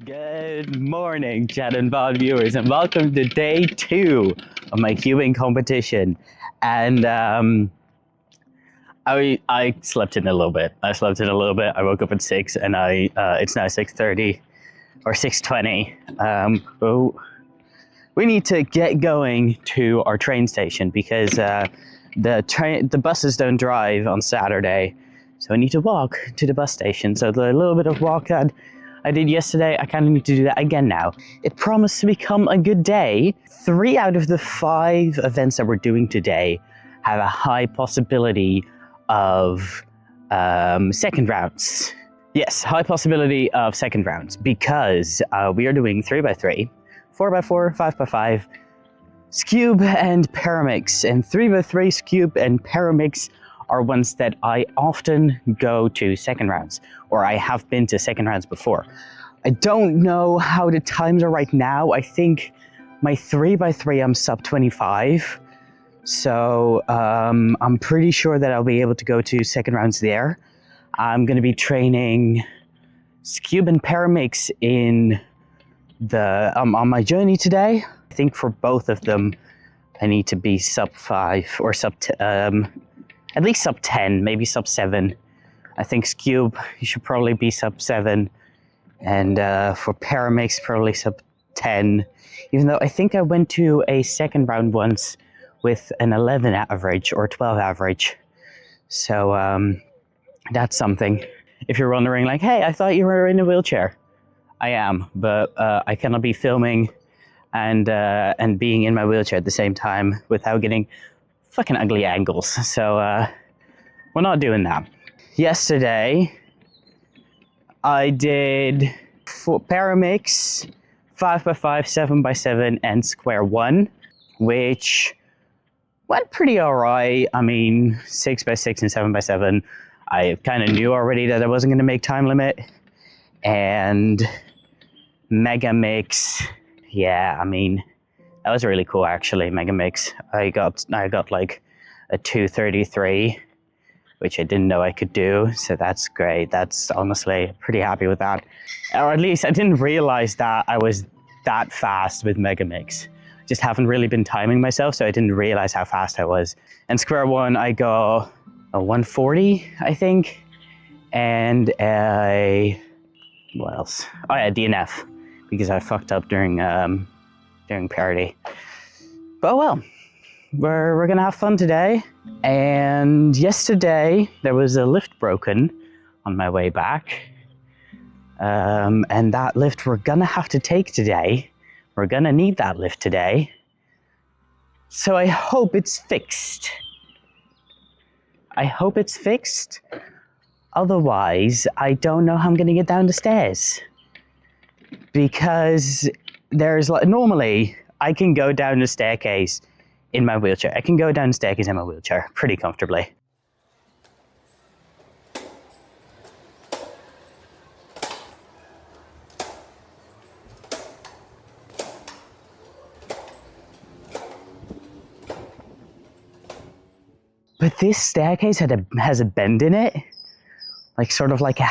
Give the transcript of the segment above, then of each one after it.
Good morning, chat and VOD viewers, and welcome to day 2 of my cubing competition. And I slept in a little bit. I woke up at 6, and it's now 6:30 or 6:20. We need to get going to our train station because the buses don't drive on Saturday, so I need to walk to the bus station. So the little bit of walk that I did yesterday, I kind of need to do that again now. It promised to become a good day. 3 out of the 5 events that we're doing today have a high possibility of second rounds. Yes, high possibility of second rounds because we are doing 3x3, 4x4, 5x5, Scube and Paramix. And 3x3 Scube and Paramix are ones that I often go to second rounds, or I have been to second rounds before. I don't know how the times are right now. I think my 3x3 I'm sub 25, so I'm pretty sure that I'll be able to go to second rounds there. I'm going to be training Scube and Paramix in the on my journey today. I think for both of them I need to be sub 5 or at least sub 10, maybe sub 7. I think Scube, you should probably be sub 7. And for Paramix, probably sub 10. Even though I think I went to a second round once with an 11 average or 12 average. So that's something. If you're wondering, like, hey, I thought you were in a wheelchair. I am, but I cannot be filming and being in my wheelchair at the same time without getting fucking ugly angles. So we're not doing that. Yesterday I did Paramix, 5x5, 7x7 and square 1, which went pretty alright. I mean, 6x6 and 7x7, I kind of knew already that I wasn't going to make time limit. And Mega Mix, yeah, I mean, that was really cool actually. Mega Mix, I got like a 233, which I didn't know I could do, so that's great. That's honestly pretty happy with that. Or at least I didn't realize that I was that fast with Mega Mix. Just haven't really been timing myself, so I didn't realize how fast I was. And square 1, I got a 140, I think, and a what else? Oh yeah, DNF, because I fucked up during parody. But well, we're gonna have fun today. And yesterday there was a lift broken on my way back, and that lift we're gonna have to take today. We're gonna need that lift today, so I hope it's fixed. Otherwise, I don't know how I'm gonna get down the stairs, because there's like, normally I can go down the staircase in my wheelchair. I can go down the staircase in my wheelchair pretty comfortably. But this staircase has a bend in it, like sort of like a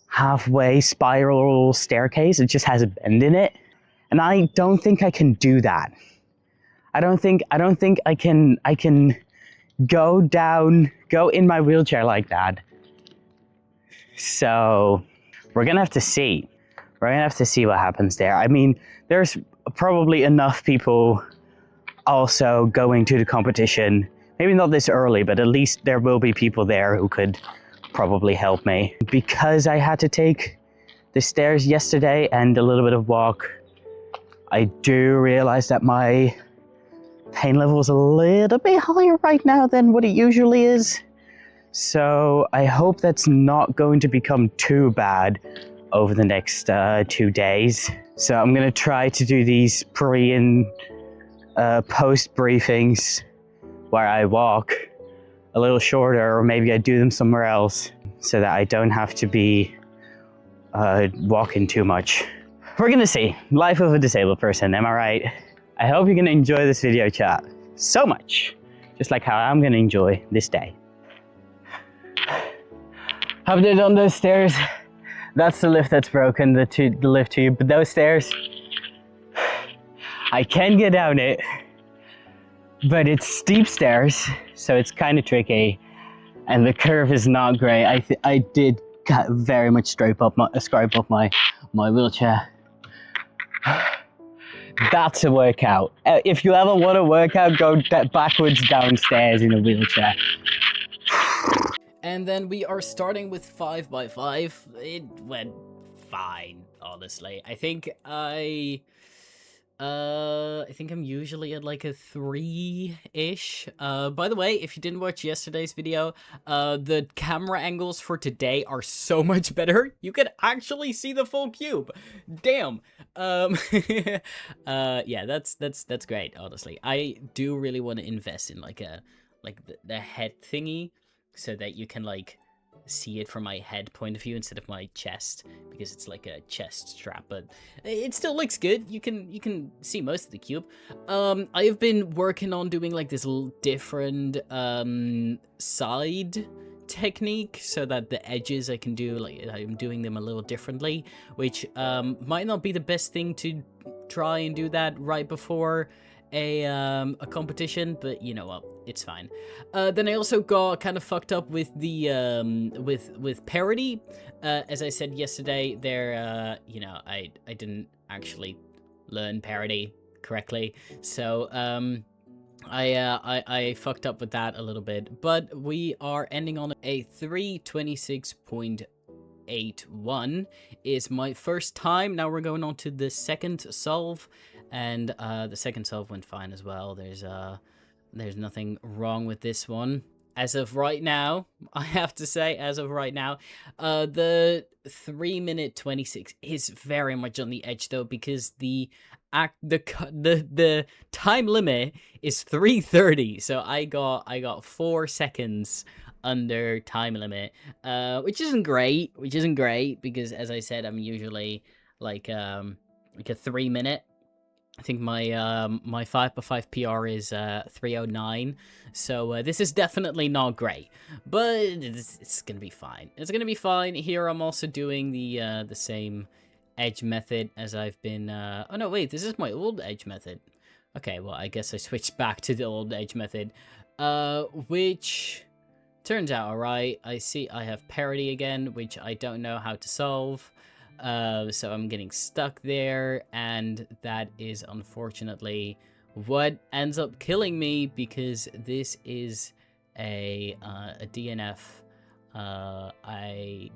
halfway spiral staircase. It just has a bend in it, and I don't think I can do that. I don't think I can go in my wheelchair like that. So we're gonna have to see. We're gonna have to see what happens there. I mean, there's probably enough people also going to the competition. Maybe not this early, but at least there will be people there who could probably help me. Because I had to take the stairs yesterday and a little bit of walk, I do realize that my pain level is a little bit higher right now than what it usually is. So I hope that's not going to become too bad over the next 2 days. So I'm gonna try to do these pre and post briefings where I walk a little shorter, or maybe I do them somewhere else so that I don't have to be walking too much. We're gonna see. Life of a disabled person, am I right? I hope you're gonna enjoy this video, chat, so much, just like how I'm gonna enjoy this day. I've been on those stairs That's the lift that's broken, the lift tube. But those stairs, I can get down it, but it's steep stairs, so it's kind of tricky, and the curve is not great. I did very much scrape up my wheelchair. That's a workout. If you ever want to work out, go backwards downstairs in a wheelchair. And then we are starting with 5x5. It went fine, honestly. I think I'm usually at like a 3-ish. By the way, if you didn't watch yesterday's video, the camera angles for today are so much better. You can actually see the full cube. Damn. Yeah, that's great, honestly. I do really want to invest in like the head thingy, so that you can like see it from my head point of view instead of my chest, because it's like a chest strap, but it still looks good. You can see most of the cube. I have been working on doing like this different side technique, so that the edges I can do, like I'm doing them a little differently, which might not be the best thing to try and do that right before a competition, but you know what, it's fine. Then I also got kind of fucked up with the with parity. As I said yesterday, there you know, I didn't actually learn parity correctly, so I fucked up with that a little bit, but we are ending on a 326.81 is my first time. Now we're going on to the second solve, and the second solve went fine as well. There's nothing wrong with this one as of right now. I have to say, as of right now, the 3-minute 26 is very much on the edge though, because the time limit is 3:30, so I got 4 seconds under time limit, which isn't great, because as I said, I'm usually like a 3-minute. I think my 5x5 PR is 3:09, so this is definitely not great, but it's gonna be fine. It's gonna be fine. Here I'm also doing the same edge method as I've been. Oh no, wait, this is my old edge method. Okay, well I guess I switched back to the old edge method, which turns out alright. I see I have parity again, which I don't know how to solve. So I'm getting stuck there, and that is unfortunately what ends up killing me, because this is a DNF.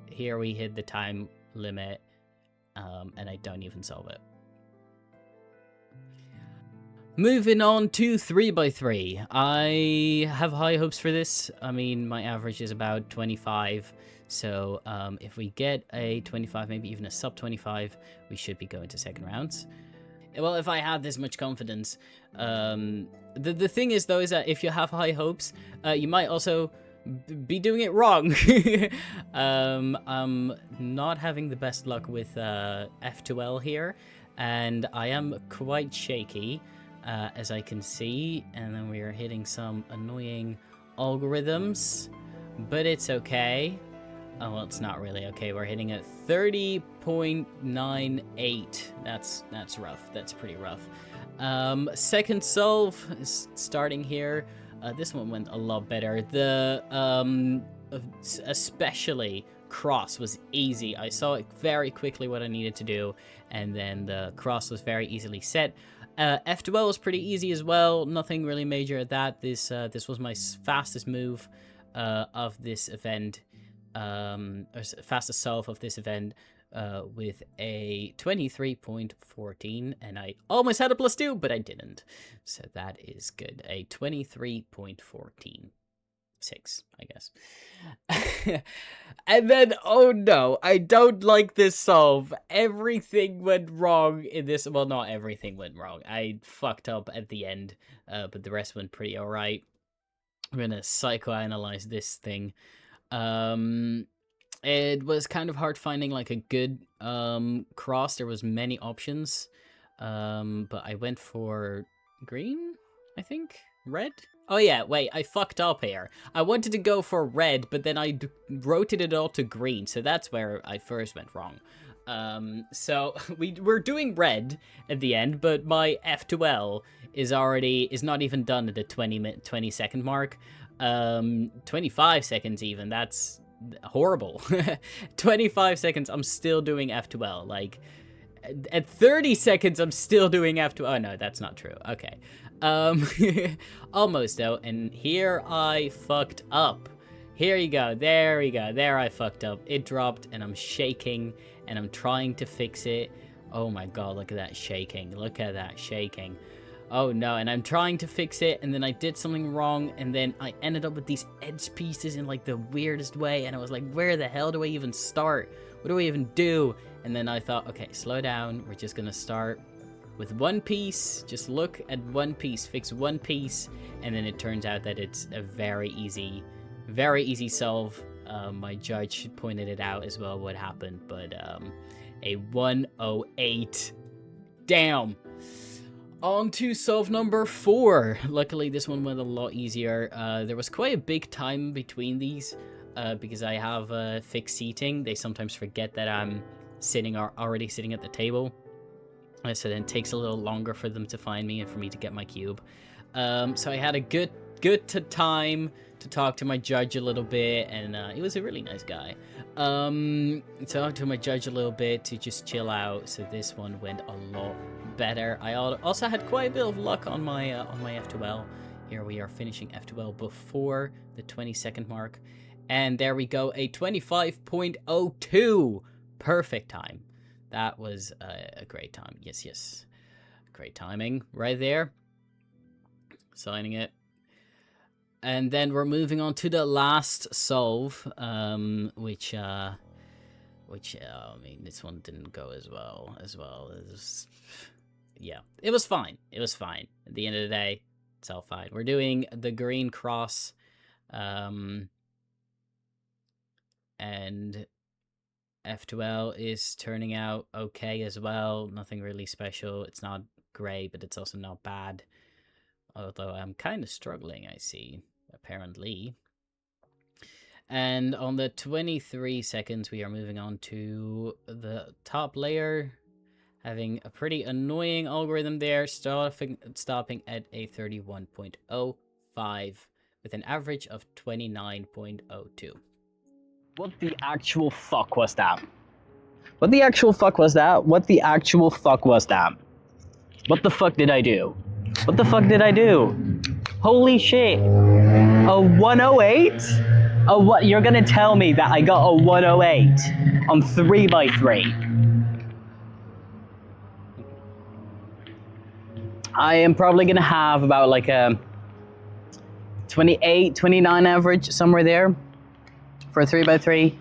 Here we hit the time limit, and I don't even solve it. Moving on to 3x3. I have high hopes for this. I mean, my average is about 25. So if we get a 25, maybe even a sub 25, we should be going to second rounds. Well, if I had this much confidence. The thing is, though, is that if you have high hopes, you might also be doing it wrong. I'm not having the best luck with F2L here, and I am quite shaky, as I can see, and then we are hitting some annoying algorithms, but it's okay. Oh, well, it's not really okay. We're hitting at 30.98. That's rough. That's pretty rough. Second solve is starting here. This one went a lot better. The especially cross was easy. I saw it very quickly what I needed to do, and then the cross was very easily set. F2L was pretty easy as well. Nothing really major at that. This was my fastest move of this event. Or fastest solve of this event, with a 23.14, and I almost had a +2, but I didn't, so that is good. A 23.14.6, I guess. And then, oh no, I don't like this solve. Everything went wrong in this. Well, not everything went wrong. I fucked up at the end, but the rest went pretty alright. I'm gonna psychoanalyze this thing. It was kind of hard finding like a good cross. There was many options, but I went for green, I think, red. Oh yeah, wait, I fucked up here. I wanted to go for red, but then I rotated it all to green, so that's where I first went wrong. So we're doing red at the end, but my F2L is not even done at the 20 second mark. 25 seconds even, that's horrible. 25 seconds, I'm still doing F2L, like... At 30 seconds, I'm still doing F2... Oh, no, that's not true. Okay. Almost, though. And here I fucked up. Here you go. There we go. There I fucked up. It dropped, and I'm shaking, and I'm trying to fix it. Oh, my God. Look at that shaking. Look at that shaking. Oh, no. And I'm trying to fix it, and then I did something wrong, and then I ended up with these edge pieces in, like, the weirdest way, and I was like, where the hell do I even start? What do I even do? And then I thought, okay, slow down. We're just gonna start with one piece. Just look at one piece, fix one piece, and then it turns out that it's a very easy solve. My judge pointed it out as well what happened, but a 108. Damn. On to solve number 4. Luckily, this one went a lot easier. There was quite a big time between these because I have fixed seating. They sometimes forget that I'm already sitting at the table, so then it takes a little longer for them to find me and for me to get my cube. So I had a good time to talk to my judge a little bit, and he was a really nice guy. Talked to my judge a little bit to just chill out, so this one went a lot better. I also had quite a bit of luck on my F2L. Here we are finishing F2L before the 20-second mark, and there we go, a 25.02. Perfect time. That was a great time. Yes. Great timing right there. Signing it. And then we're moving on to the last solve, which I mean, this one didn't go as well. Yeah, it was fine. It was fine. At the end of the day, it's all fine. We're doing the green cross, and F2L is turning out okay as well. Nothing really special. It's not great, but it's also not bad. Although I'm kind of struggling, I see, apparently. And on the 23 seconds, we are moving on to the top layer, having a pretty annoying algorithm there, stopping at a 31.05 with an average of 29.02. What the actual fuck was that? What the actual fuck was that? What the actual fuck was that? What the fuck did I do? What the fuck did I do? Holy shit. A 108? A what? You're gonna tell me that I got a 108 on 3x3. I am probably gonna have about like a 28, 29 average, somewhere there. For a 3x3,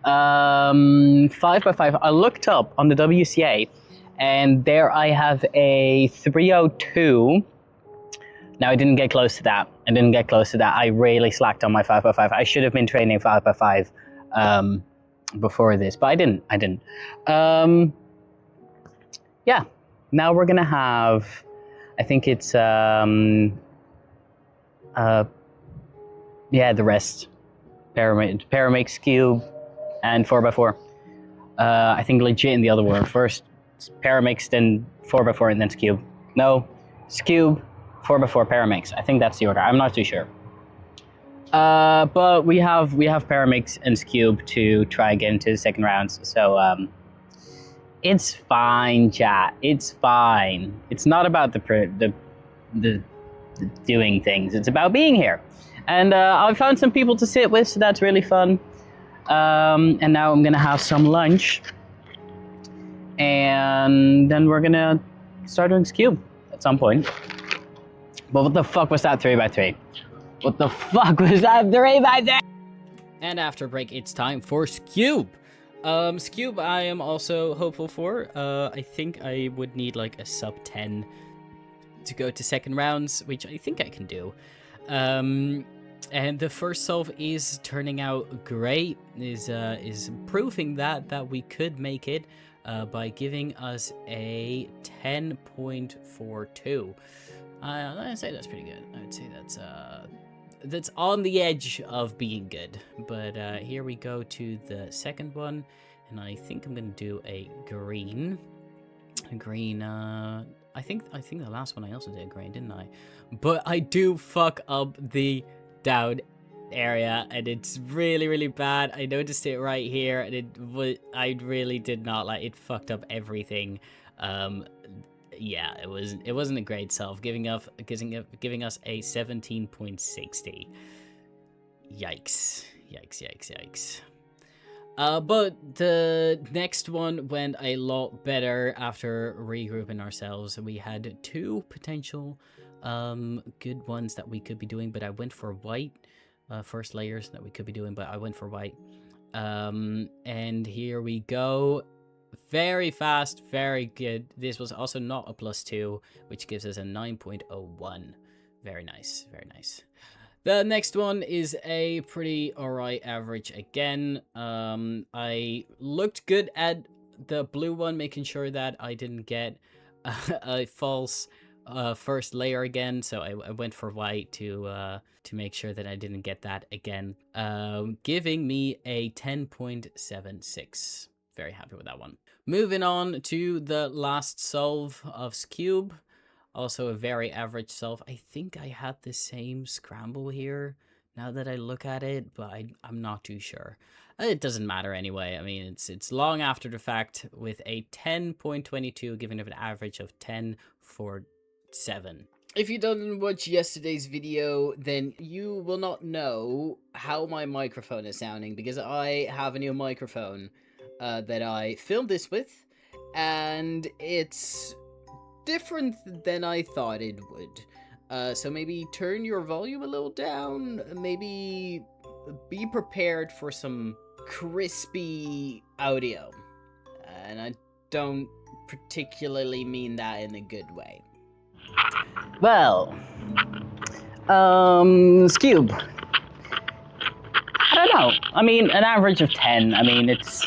5x5. I looked up on the WCA, and there I have a 302. Now I didn't get close to that. I really slacked on my 5x5. I should have been training 5x5 before this, but I didn't. Yeah. Now we're gonna have, I think it's the rest. Paramix, cube, and 4x4. I think legit in the other order. First Paramix, then 4x4, and then Scube. No, Scube, 4x4, Paramix. I think that's the order. I'm not too sure. But we have Paramix and Scube to try again to the second rounds. So it's fine, chat. It's fine. It's not about the doing things. It's about being here. And I found some people to sit with, so that's really fun. And now I'm gonna have some lunch, and then we're gonna start doing Scube at some point. But what the fuck was that 3x3? What the fuck was that 3x3? And after break, it's time for Scube. Scube I am also hopeful for. I think I would need like a sub 10 to go to second rounds, which I think I can do. And the first solve is turning out great, is proving that we could make it by giving us a 10.42. I'd say that's pretty good. I'd say that's on the edge of being good. But here we go to the second one, and I think I'm gonna do a green. A green. I think the last one I also did green, didn't I? But I do fuck up the down area, and it's really, really bad. I noticed it right here, and I really did not like it. Fucked up everything. Yeah, it wasn't a great solve, giving us a 17.60. Yikes. But the next one went a lot better after regrouping ourselves. We had two potential good ones that we could be doing, but I went for white. First layers that we could be doing, but I went for white. And here we go. Very fast, very good. This was also not a +2, which gives us a 9.01. Very nice. The next one is a pretty alright average again. I looked good at the blue one, making sure that I didn't get a false first layer again, so I went for white to make sure that I didn't get that again, giving me a 10.76. Very happy with that one. Moving on to the last solve of Cube. Also a very average solve. I think I had the same scramble here now that I look at it, but I'm not too sure. It doesn't matter anyway. I mean, it's long after the fact with a 10.22, giving it an average of 10.47. If you didn't watch yesterday's video, then you will not know how my microphone is sounding, because I have a new microphone that I filmed this with, and it's different than I thought it would. So maybe turn your volume a little down, maybe be prepared for some crispy audio. And I don't particularly mean that in a good way. Well, Scube. I don't know. I mean, an average of 10. I mean, it's...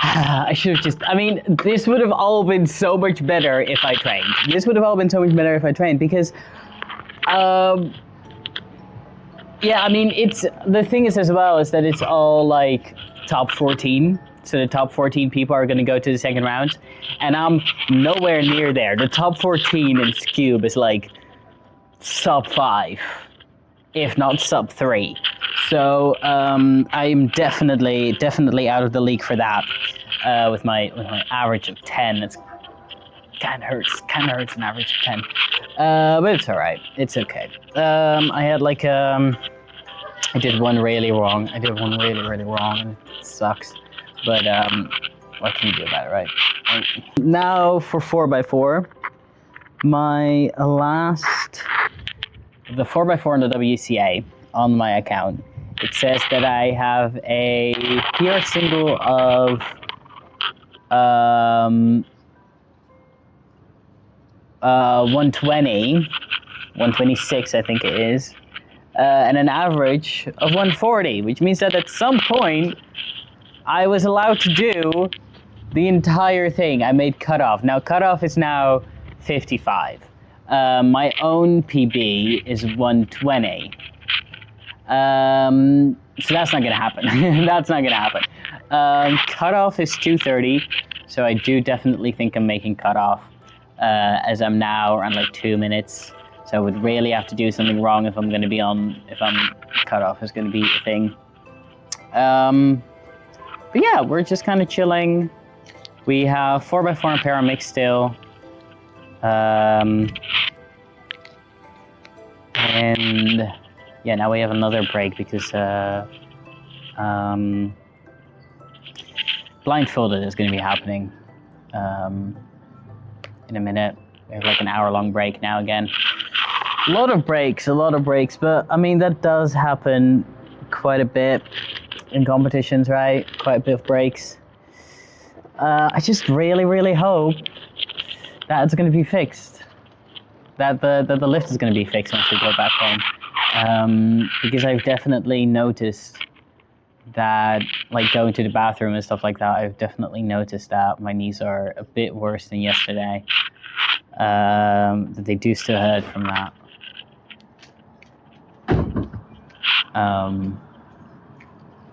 I should have just... I mean, this would have all been so much better if I trained. Because... yeah, I mean, it's... The thing is as well is that it's all, like, top 14. So the top 14 people are going to go to the second round. And I'm nowhere near there. The top 14 in Scube is, like, sub 5. If not sub 3. So I'm definitely out of the league for that. With my average of 10, it's kind of hurts an average of 10. But it's alright. It's okay. I had like I did one really wrong. And it sucks. But what can you do about it, right? Now for 4x4, the 4x4 on the WCA on my account, it says that I have a PR single of 120, 126 I think it is, and an average of 140, which means that at some point I was allowed to do the entire thing. I made cutoff. Now cutoff is now 55. My own PB is 120. So that's not gonna happen. Cutoff is 230, so I do definitely think I'm making cutoff, as I'm now around like 2 minutes. So I would really have to do something wrong if I'm cutoff is gonna be a thing. But yeah, we're just kind of chilling. We have 4x4 and paramix still. And yeah, now we have another break because blindfolded is going to be happening in a minute. We have like an hour-long break now again. A lot of breaks, but I mean that does happen quite a bit in competitions, right? Quite a bit of breaks. I just really hope that it's going to be fixed. That the lift is going to be fixed once we go back home. Because I've definitely noticed that, like going to the bathroom and stuff like that, I've definitely noticed that my knees are a bit worse than yesterday. that they do still hurt from that.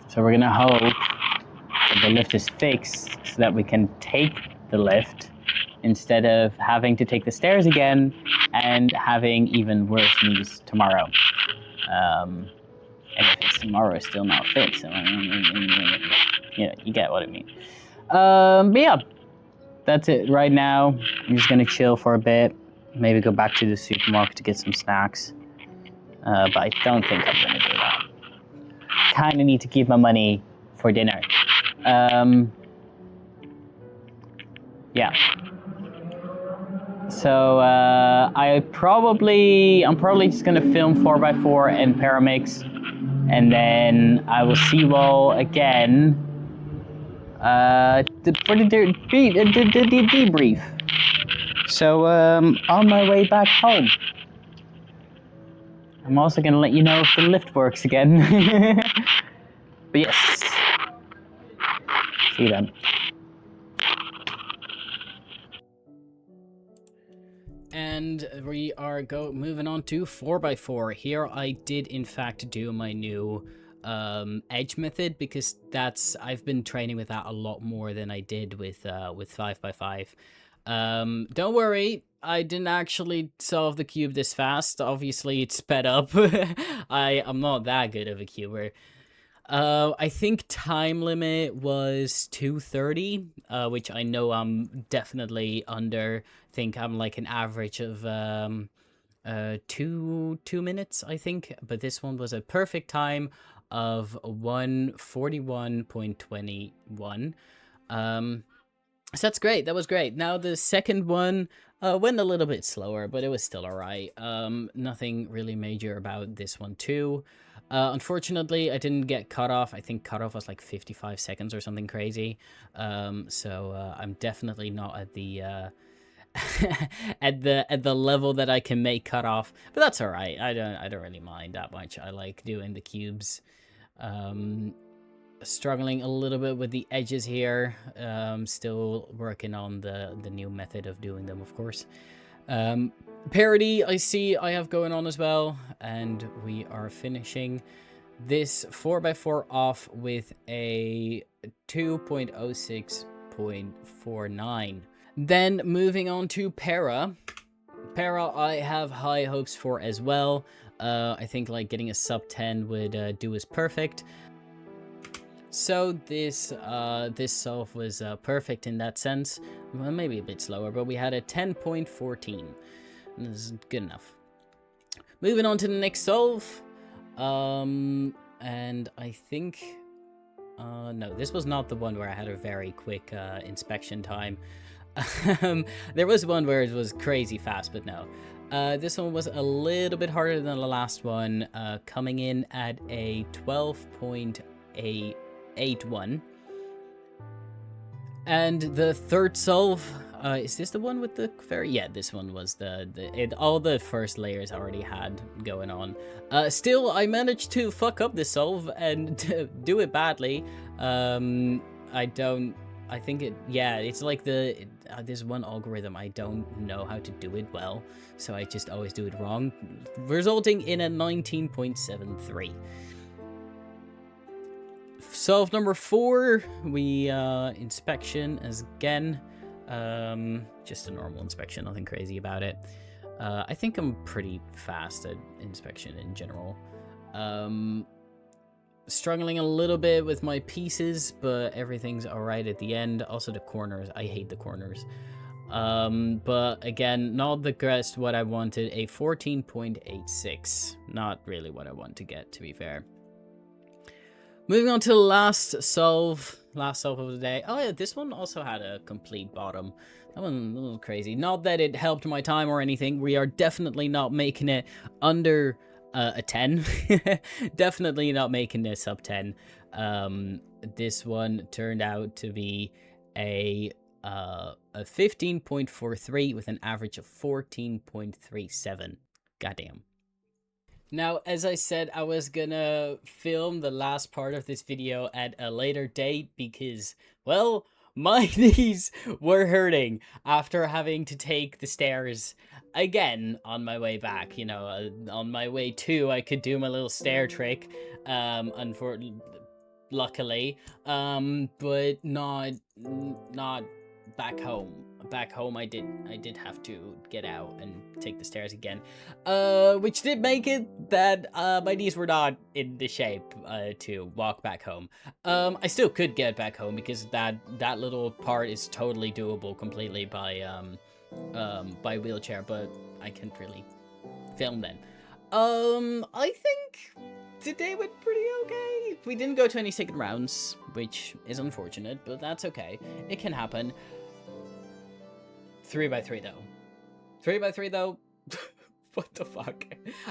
So we're gonna hope that the lift is fixed so that we can take the lift instead of having to take the stairs again and having even worse news tomorrow. And if it's tomorrow, it's still not fixed. So, you get what I mean. But yeah, that's it right now. I'm just gonna chill for a bit. Maybe go back to the supermarket to get some snacks. But I don't think I'm gonna do that. Kind of need to keep my money for dinner. Yeah. So I'm probably just gonna film 4x4 and Paramix, and then I will see you all again for the debrief. So on my way back home, I'm also gonna let you know if the lift works again. But yes, see you then. And we are moving on to 4x4. Here I did in fact do my new edge method, because I've been training with that a lot more than I did with 5x5. Don't worry, I didn't actually solve the cube this fast. Obviously it's sped up. I'm not that good of a cuber. I think time limit was 2:30, which I know I'm definitely under. I think I'm like an average of 2 minutes, I think, but this one was a perfect time of 1:41.21. So that's great. That was great. Now the second one went a little bit slower, but it was still alright. Nothing really major about this one too. Unfortunately, I didn't get cut off. I think cutoff was like 55 seconds or something crazy. So I'm definitely not at the at the level that I can make cutoff, but that's all right. I don't really mind that much. I like doing the cubes. Struggling a little bit with the edges here. Still working on the new method of doing them, of course. Parody I see I have going on as well, and we are finishing this 4x4 off with a 2.06.49. Then moving on to Para. Para I have high hopes for as well. I think like getting a sub 10 would do us perfect. So this solve was perfect in that sense. Well, maybe a bit slower, but we had a 10.14. This is good enough. Moving on to the next solve. And I think... no, this was not the one where I had a very quick inspection time. There was one where it was crazy fast, but no. This one was a little bit harder than the last one, coming in at a 12.81. And the third solve, is this the one with the fairy? Yeah, this one was all the first layers I already had going on. Still, I managed to fuck up this solve and do it badly. I think it's like there's one algorithm I don't know how to do it well, so I just always do it wrong, resulting in a 19.73. Solve number 4, we inspection as again, just a normal inspection, nothing crazy about it. I think I'm pretty fast at inspection in general. Struggling a little bit with my pieces, but everything's alright at the end. Also the corners, I hate the corners. But again, not the best what I wanted, a 14.86. Not really what I want to get, to be fair. Moving on to the last solve of the day. Oh yeah, this one also had a complete bottom. That one a little crazy. Not that it helped my time or anything. We are definitely not making it under a 10. Definitely not making this sub 10. This one turned out to be a 15.43 with an average of 14.37. Goddamn. Now, as I said, I was gonna film the last part of this video at a later date because, well, My knees were hurting after having to take the stairs again on my way back. You know, on my way to, I could do my little stair trick, luckily, but not back home. Back home, I did have to get out and take the stairs again, which did make it that my knees were not in the shape to walk back home. I still could get back home because that little part is totally doable completely by wheelchair, but I can't really film then. I think today went pretty okay. We didn't go to any second rounds, which is unfortunate, but that's okay. It can happen. 3x3 though. 3x3 though. What the fuck?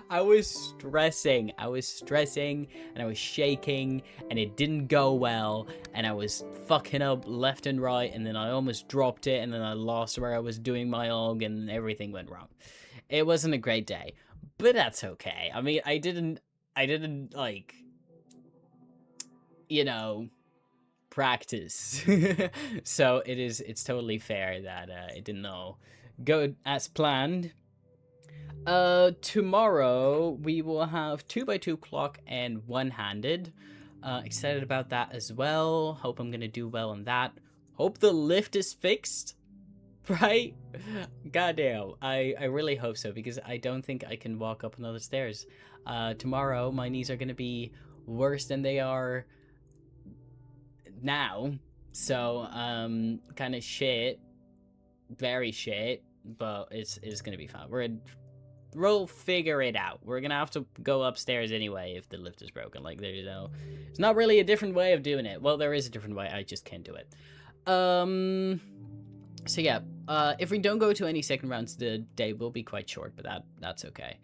I was stressing, and I was shaking, and it didn't go well, and I was fucking up left and right, and then I almost dropped it, and then I lost where I was doing my og, and everything went wrong. It wasn't a great day, but that's okay. I mean, I didn't like, you know, practice. So it's totally fair that it didn't all go as planned. Tomorrow we will have 2x2 clock and one-handed. Excited about that as well. Hope I'm gonna do well on that. Hope the lift is fixed, right? Goddamn, I really hope so, because I don't think I can walk up another stairs. Tomorrow my knees are gonna be worse than they are now, so kind of shit, very shit, but it's gonna be fine. We'll figure it out. We're gonna have to go upstairs anyway if the lift is broken. Like, there's not really a different way of doing it. Well, there is a different way, I just can't do it. So yeah, if we don't go to any second rounds, the day will be quite short, but that's okay.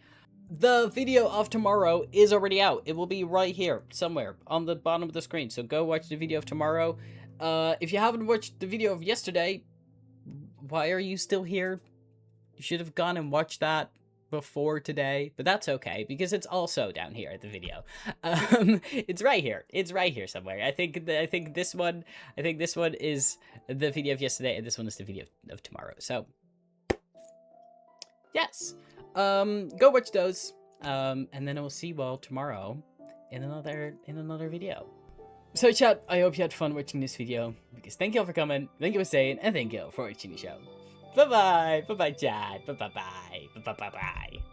The video of tomorrow is already out. It will be right here, somewhere, on the bottom of the screen. So go watch the video of tomorrow. If you haven't watched the video of yesterday, why are you still here? You should have gone and watched that before today, but that's okay, because it's also down here at the video. It's right here. It's right here somewhere. I think this one is the video of yesterday, and this one is the video of tomorrow. So yes. Go watch those, and then I will see you all tomorrow in another video. So chat, I hope you had fun watching this video, because thank you all for coming, thank you for staying, and thank you all for watching the show. Bye bye chat, bye bye.